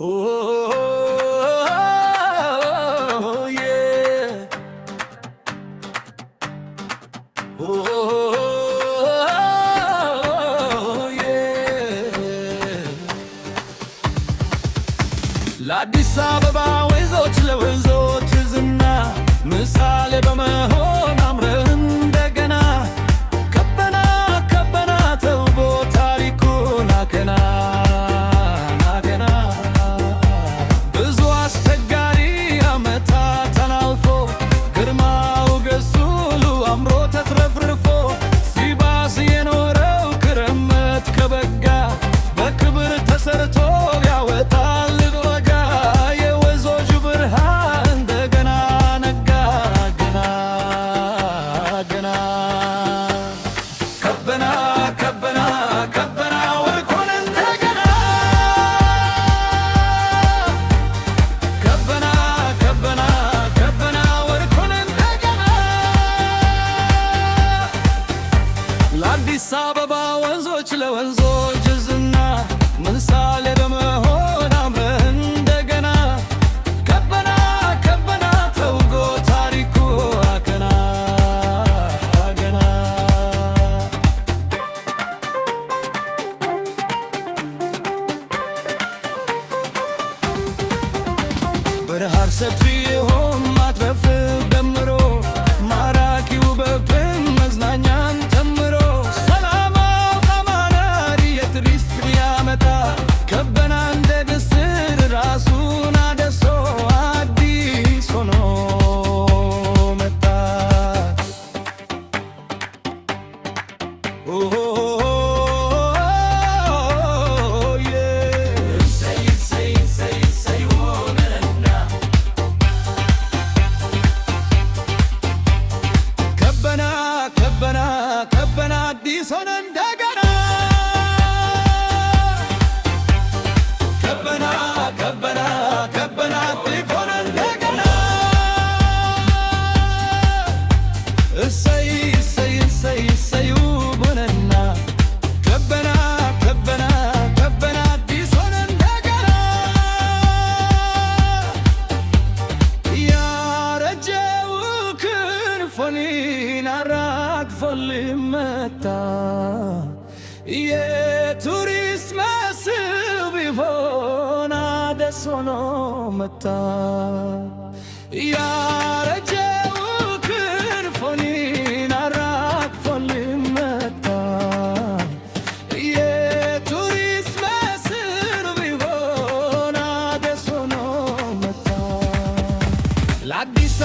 Oh, yeah. Oh, yeah. ለአዲስ አበባ ወንዞች ለወንዞች ዝና ምሳሌ በመሆን አምረን እንደገና ከበና ከበና ተውቦ ታሪኩን አከና ብዙ አስቸጋሪ ዓመታትን አልፎ ግርማው ገሱሉ አምሮ ተትረፍርፎ ሲባስ የኖረው ክረምት ከበጋ በክብር ተሰርቶ ያወጣል በጋ የወንዞች ብርሃን እንደገና ነጋ ገና ከበና ከበና ከበና ወርቆን እንደገና ከበና ከበና ከበና ወርቆን እንደገና ለአዲስ አበባ ወንዞች ለወንዞች ዝና ምሳሌ በመሆን አምረን እንደገና ከበና ከበና ተውቦ ታሪኩ አከና በረሃር ሰፊ የሆን ማትረፍ ደምሮ ማራኪ ውበትን መዝናኛን ተምሮ ሰላማው አማናሪ የቱሪስት ያመጣ ከበና እንደ ግስር ራሱን አደሶ አዲስ ሆኖ መጣ። ከበና ከበና ከበና አዲስ ሆነ እንደገና ከበና ከበና ከበና አዲስ ሆነ እንደገና እሰይ እሰይ እሰይ እሰይ ውብ ሆነና ከበና ከበና ከበና አዲስ ሆነ እንደገና ያረጀው ክንፉን አራግፎ ሊመታ የቱሪስት መስህብ ሆኖ አዲስ ሆኖ መጣ። ያረጀው ክንፉን አራግፎ ሊመታ የቱሪስት መስህብ ሆኖ አዲስ ሆኖ መጣ። ለአዲስ